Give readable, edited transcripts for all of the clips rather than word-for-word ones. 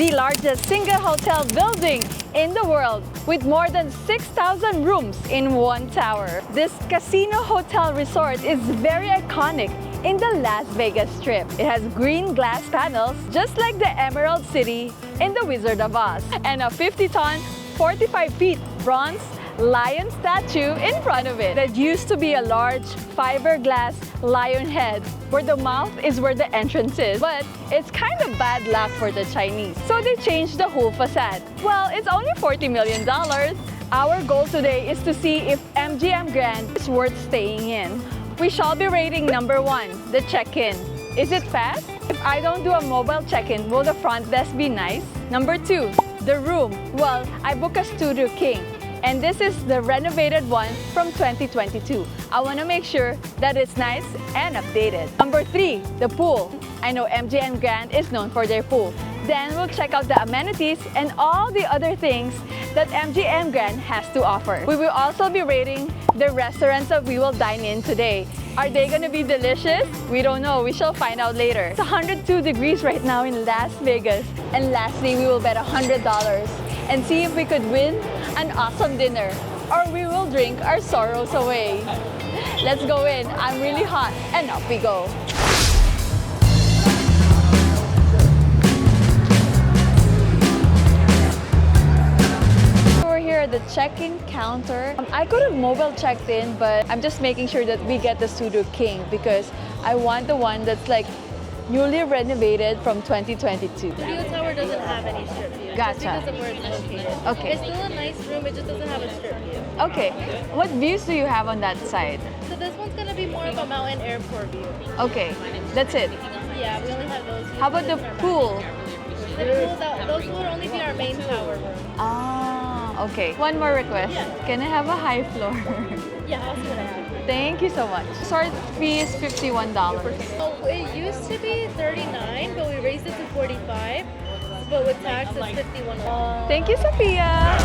the largest single hotel building in the world with more than 6,000 rooms in one tower. This casino hotel resort is very iconic in the Las Vegas Strip. It has green glass panels just like the Emerald City in The Wizard of Oz and a 50-ton, 45 feet bronze lion statue in front of it. That used to be a large fiberglass lion head where the mouth is where the entrance is. But it's kind of bad luck for the Chinese, so they changed the whole facade. Well, it's only $40 million. Our goal today is to see if MGM Grand is worth staying in. We shall be rating number 1, the check-in. Is it fast? If I don't do a mobile check-in, will the front desk be nice? Number 2, the room. Well, I booked a Studio King, and this is the renovated one from 2022. I want to make sure that it's nice and updated. Number 3, the pool. I know MGM Grand is known for their pool. Then we'll check out the amenities and all the other things that MGM Grand has to offer. We will also be rating the restaurants that we will dine in today. Are they gonna be delicious? We don't know. We shall find out later. It's 102 degrees right now in Las Vegas. And lastly, we will bet $100 and see if we could win an awesome dinner, or we will drink our sorrows away. Let's go in. I'm really hot, and up we go. We're here at the check-in counter. I could have mobile checked in, but I'm just making sure that we get the Studio King because I want the one that's like newly renovated from 2022. Studio Tower doesn't have any strip view. Gotcha. Just because of where it's located. Okay. It's still a nice room, it just doesn't have a strip view. Okay. What views do you have on that side? So this one's gonna be more of a mountain airport view. Okay, that's it. Yeah, we only have those views. How about the pool? The pool, those will only be our main tower room. Ah, okay. One more request. Yeah. Can I have a high floor? Yeah, I'll see what I have. Thank you so much. Sort fee is $51. So it used to be $39, but we raised it to $45. But with tax, it's $51. Thank you, Sophia.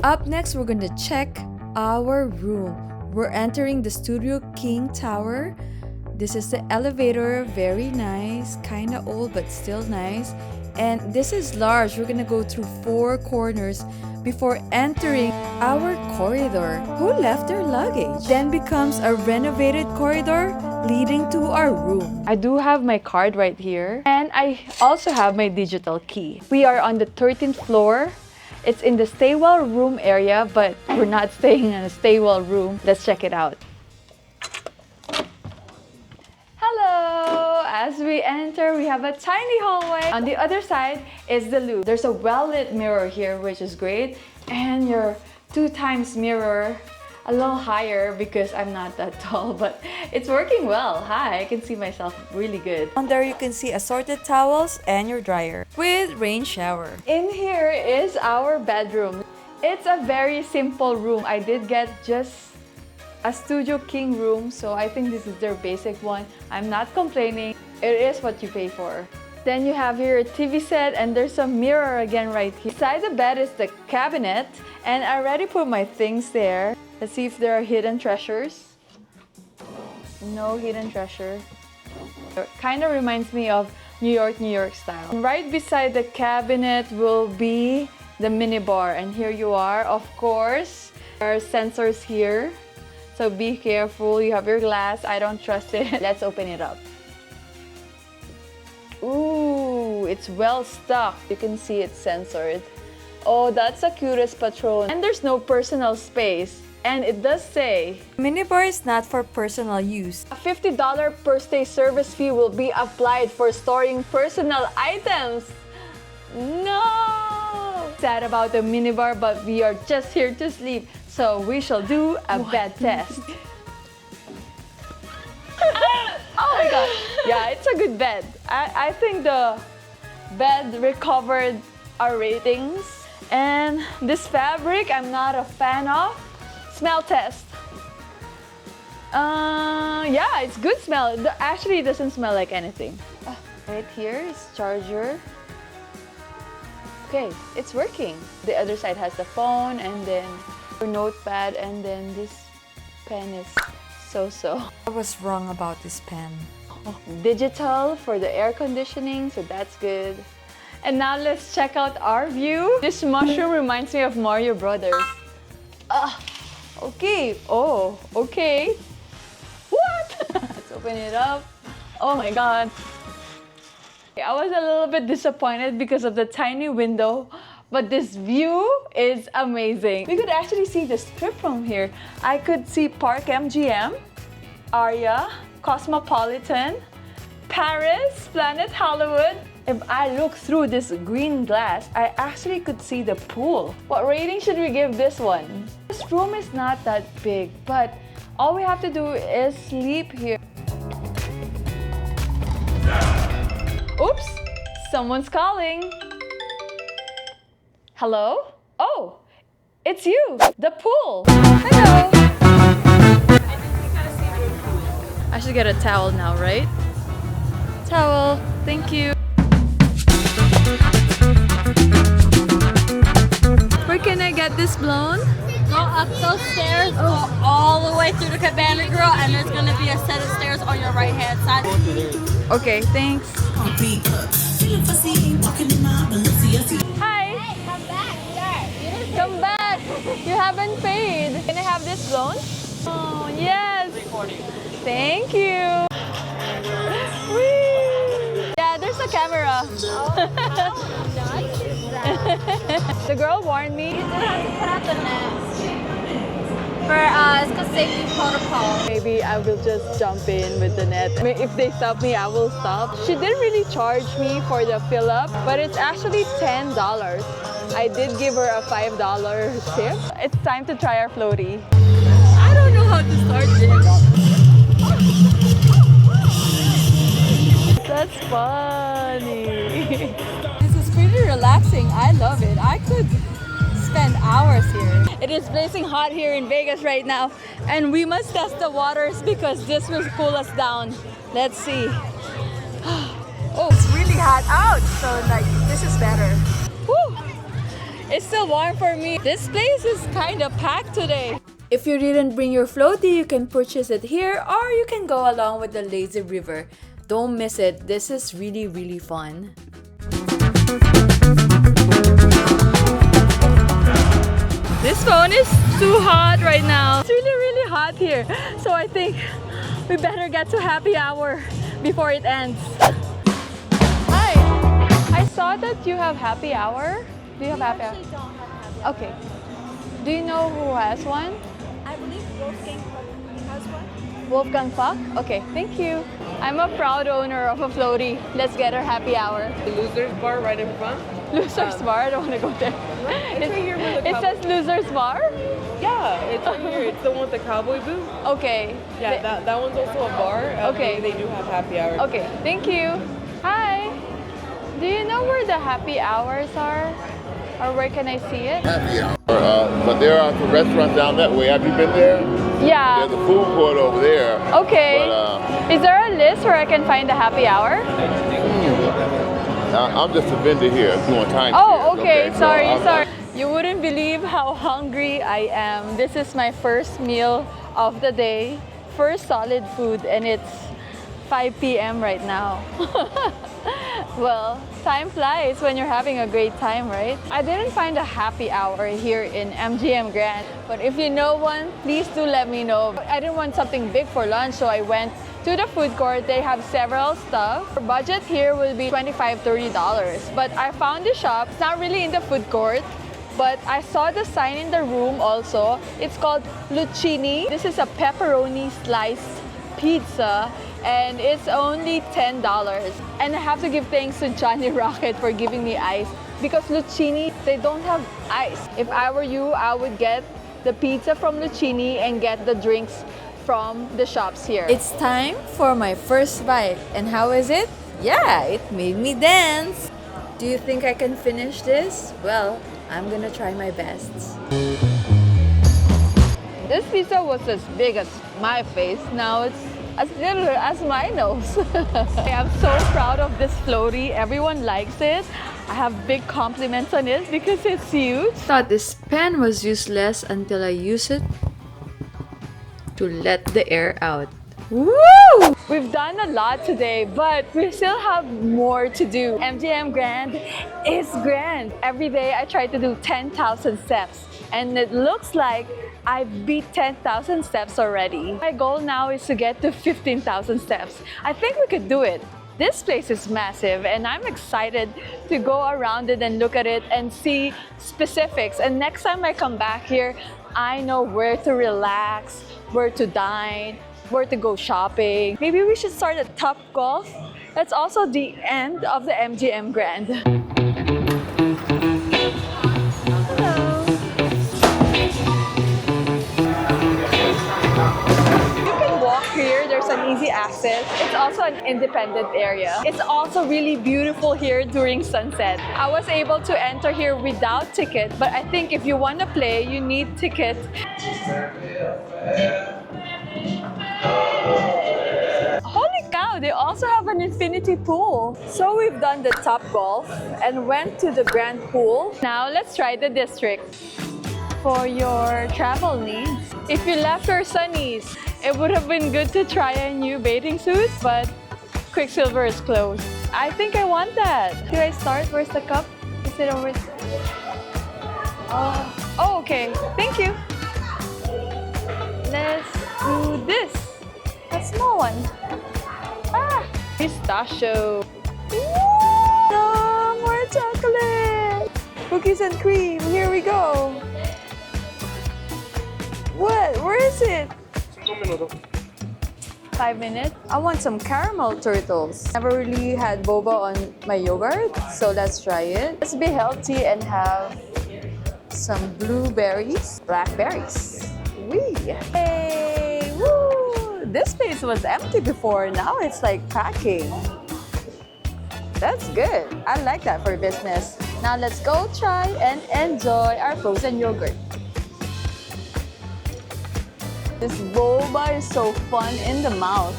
Up next, we're going to check our room. We're entering the Studio King Tower. This is the elevator, very nice, kind of old but still nice. And this is large. We're gonna go through 4 corners before entering our corridor. Who left their luggage? Then becomes a renovated corridor leading to our room. I do have my card right here, and I also have my digital key. We are on the 13th floor. It's in the staywell room area, but we're not staying in a staywell room. Let's check it out. Hello! As we enter, we have a tiny hallway. On the other side is the loo. There's a well-lit mirror here, which is great. And your 2x mirror, a little higher because I'm not that tall, but it's working well. Hi, I can see myself really good. On there, you can see assorted towels and your dryer with rain shower. In here is our bedroom. It's a very simple room. I did get just a Studio King room, so I think this is their basic one. I'm not complaining. It is what you pay for. Then you have here a TV set, and there's a mirror again right here. Beside the bed is the cabinet, and I already put my things there. Let's see if there are hidden treasures. No hidden treasure. It kind of reminds me of New York style. Right beside the cabinet will be the minibar, and here you are, of course. There are sensors here. So be careful, you have your glass, I don't trust it. Let's open it up. Ooh, it's well stocked. You can see it's censored. Oh, that's the cutest patron. And there's no personal space. And it does say, Minibar is not for personal use. a $50 per stay service fee will be applied for storing personal items. No! Sad about the minibar, but we are just here to sleep. So we shall do a bed test. Oh my god. Yeah, it's a good bed. I think the bed recovered our ratings. And this fabric, I'm not a fan of. Smell test. Yeah, it's good smell. Actually, it doesn't smell like anything. Right here is charger. Okay, it's working. The other side has the phone, and then your notepad, and then this pen is so-so. I was wrong about this pen. Digital for the air conditioning, so that's good. And now let's check out our view. This mushroom reminds me of Mario Brothers. Okay. Oh, okay. What? Let's open it up. Oh my God. I was a little bit disappointed because of the tiny window, but this view is amazing. We could actually see the strip from here. I could see Park MGM, Aria, Cosmopolitan, Paris, Planet Hollywood. If I look through this green glass, I actually could see the pool. What rating should we give this one? This room is not that big, but all we have to do is sleep here. Oops, someone's calling. Hello? Oh, it's you, the pool. Hello. I should get a towel now, right? Towel, thank you. Where can I get this blown? Go up those stairs, go all the way through the cabana, girl, and there's gonna be a set of stairs on your right hand side. Okay, thanks. Hi. Hey, come back, sir. Come back. You haven't paid. Can I have this blown? Oh, yes. Thank you. Whee! Yeah, there's a camera. The girl warned me. You do have to put out the net. It's a safety protocol. Maybe I will just jump in with the net. I mean, if they stop me, I will stop. She didn't really charge me for the fill up, but it's actually $10. I did give her a $5 tip. It's time to try our floaty. I don't know how to start this. That's funny. This is pretty relaxing. I love it. I could spend hours here. It is blazing hot here in Vegas right now, and we must test the waters because this will cool us down. Let's see. Oh, it's really hot out, so like this is better. Woo! It's still warm for me. This place is kind of packed today. If you didn't bring your floaty, you can purchase it here or you can go along with the lazy river. Don't miss it. This is really, really fun. This phone is too hot right now. It's really, really hot here. So I think we better get to happy hour before it ends. Hi, I saw that you have happy hour. Do you have happy hour? Don't have happy. Okay. Do you know who has one? I believe Wolfgang has one. Wolfgang Puck? Okay, thank you. I'm a proud owner of a floaty. Let's get our happy hour. The Losers Bar right in front. Loser's Bar? I don't want to go there. It's right here with the It says Loser's Bar? Yeah, it's right here. It's the one with the cowboy boot. Okay. Yeah, that one's also a bar. Okay. They do have happy hour. Okay, thank you. Hi. Do you know where the happy hours are? Or where can I see it? Happy hour. But there are some restaurants down that way. Have you been there? Yeah. There's a food court over there. Okay. But, Is there a list where I can find the happy hour? I'm just a vendor here doing time. Oh, shares, okay. So Sorry. You wouldn't believe how hungry I am. This is my first meal of the day. First solid food, and it's 5 p.m. right now. Well, time flies when you're having a great time, right? I didn't find a happy hour here in MGM Grand, but if you know one, please do let me know. I didn't want something big for lunch, so I went to the food court. They have several stuff. Our budget here will be $25–30, but I found the shop. It's not really in the food court, but I saw the sign in the room also. It's called Lucchini. This is a pepperoni sliced pizza, and it's only $10. And I have to give thanks to Johnny Rocket for giving me ice, because Lucchini, they don't have ice. If I were you, I would get the pizza from Lucchini and get the drinks from the shops here. It's time for my first bite. And how is it? Yeah, it made me dance. Do you think I can finish this? Well, I'm gonna try my best. This pizza was as big as my face. Now it's as little as my nose. I am so proud of this floaty. Everyone likes it. I have big compliments on it because it's huge. Thought this pen was useless until I used it to let the air out. Woo! We've done a lot today, but we still have more to do. MGM Grand is grand. Every day I try to do 10,000 steps, and it looks like I beat 10,000 steps already. My goal now is to get to 15,000 steps. I think we could do it. This place is massive, and I'm excited to go around it and look at it and see specifics. And next time I come back here, I know where to relax, where to dine, where to go shopping. Maybe we should start at Top Golf. That's also the end of the MGM Grand. Hello. You can walk here. There's an easy access. It's also an independent area. It's also really beautiful here during sunset. I was able to enter here without ticket, but I think if you want to play, you need ticket. Holy cow, they also have an infinity pool. So we've done the Top Golf and went to the Grand Pool. Now let's try the district. For your travel needs, if you left your sunnies, it would have been good to try a new bathing suit, but Quicksilver is closed. I think I want that. Should I start? Where's the cup? Is it over? Oh, okay. Thank you. Let's do this. A small one. Ah, pistachio. No, more chocolate. Cookies and cream. Here we go. What? Where is it? 5 minutes. I want some caramel turtles. Never really had boba on my yogurt, so let's try it. Let's be healthy and have some blueberries, blackberries. Wee! Hey! Woo! This place was empty before. Now it's like packing. That's good. I like that for business. Now let's go try and enjoy our frozen yogurt. This boba is so fun in the mouth.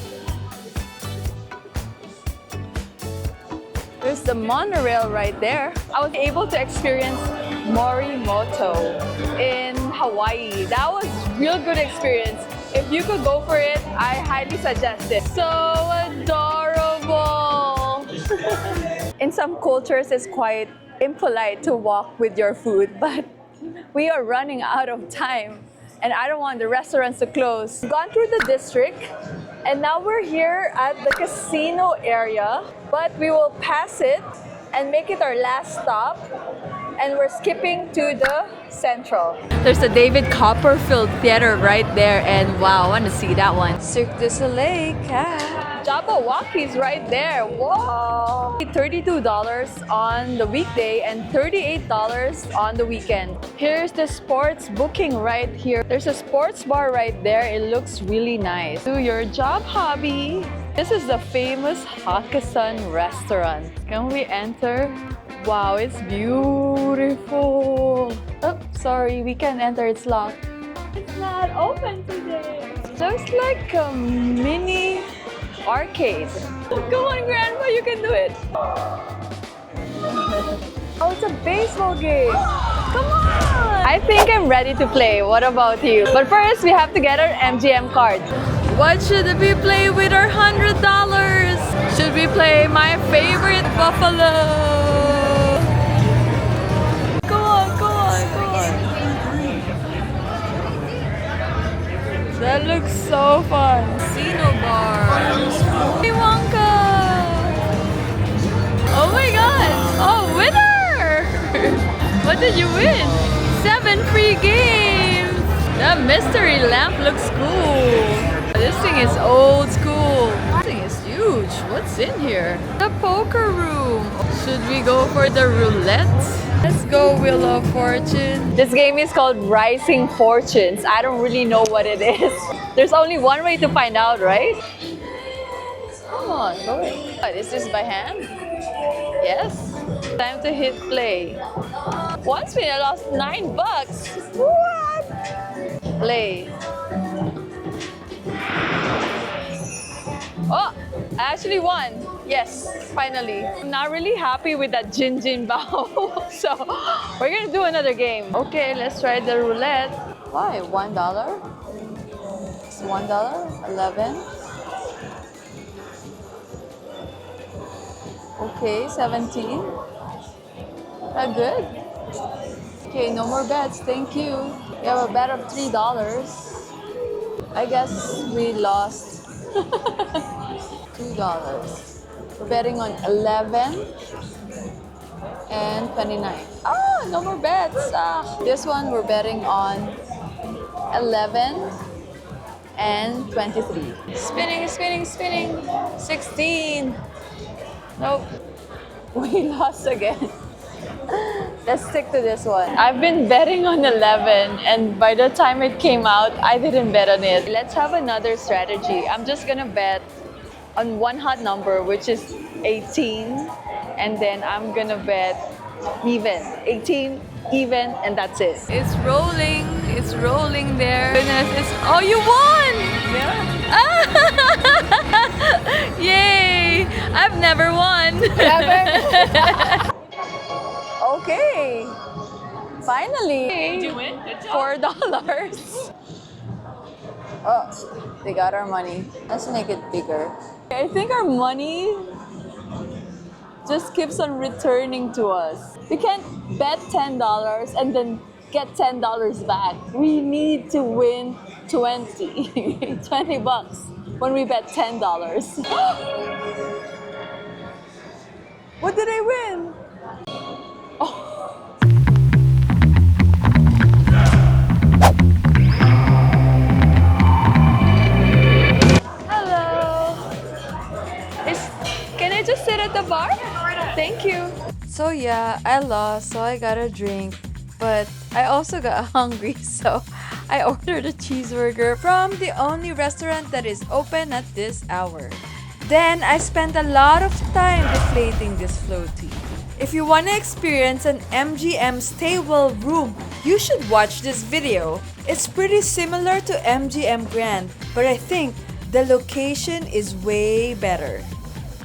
There's the monorail right there. I was able to experience Morimoto in Hawaii. That was a real good experience. If you could go for it, I highly suggest it. So adorable! In some cultures, it's quite impolite to walk with your food, but we are running out of time. And I don't want the restaurants to close. We've gone through the district, and now we're here at the casino area, but we will pass it and make it our last stop, and we're skipping to the Central. There's the David Copperfield Theater right there, and wow, I want to see that one. Cirque du Soleil, Jabberwocky's right there. Whoa! $32 on the weekday and $38 on the weekend. Here's the sports booking right here. There's a sports bar right there. It looks really nice. Do your job hobby. This is the famous Hakkasan restaurant. Can we enter? Wow, it's beautiful. Oh, sorry, we can't enter. It's locked. It's not open today. Looks like a mini arcade. Come on, Grandpa, you can do it. Oh, it's a baseball game. Come on. I think I'm ready to play. What about you? But first, we have to get our MGM card. What should we play with our $100? Should we play my favorite buffalo? That looks so fun. Casino bars. Hey, Wonka! Oh my god! Oh, winner! What did you win? 7 free games! That mystery lamp looks cool. This thing is old school. This thing is huge. What's in here? The poker room. Should we go for the roulette? Let's go Wheel of Fortune. This game is called Rising Fortunes. I don't really know what it is. There's only one way to find out, right? Come on, go ahead. What, is this by hand? Yes. Time to hit play. One spin, I lost $9. What? Play. Oh, I actually won. Yes, finally. I'm not really happy with that Jin Bao. So we're gonna do another game. Okay, let's try the roulette. Why? $1? It's $1, 11, Okay, 17. Good. Okay, no more bets. Thank you. We have a bet of $3. I guess we lost $2. We're betting on 11 and 29. Ah, no more bets. This one we're betting on 11 and 23. Spinning, spinning, spinning. 16. Nope. We lost again. Let's stick to this one. I've been betting on 11, and by the time it came out, I didn't bet on it. Let's have another strategy. I'm just gonna bet on one hot number, which is 18, and then I'm gonna bet even. 18, even, and that's it. It's rolling. It's rolling there. Goodness, oh, you won! Yeah. Yay! I've never won. Never? Okay. Finally. Did you win? Good job. $4. Oh, they got our money. Let's make it bigger. I think our money just keeps on returning to us. We can't bet $10 and then get $10 back. We need to win 20. 20 bucks when we bet $10. What did I win? Can I just sit at the bar? Thank you. So yeah, I lost, so I got a drink. But I also got hungry, so I ordered a cheeseburger from the only restaurant that is open at this hour. Then I spent a lot of time deflating this floaty. If you want to experience an MGM Stay Well room, you should watch this video. It's pretty similar to MGM Grand, but I think the location is way better.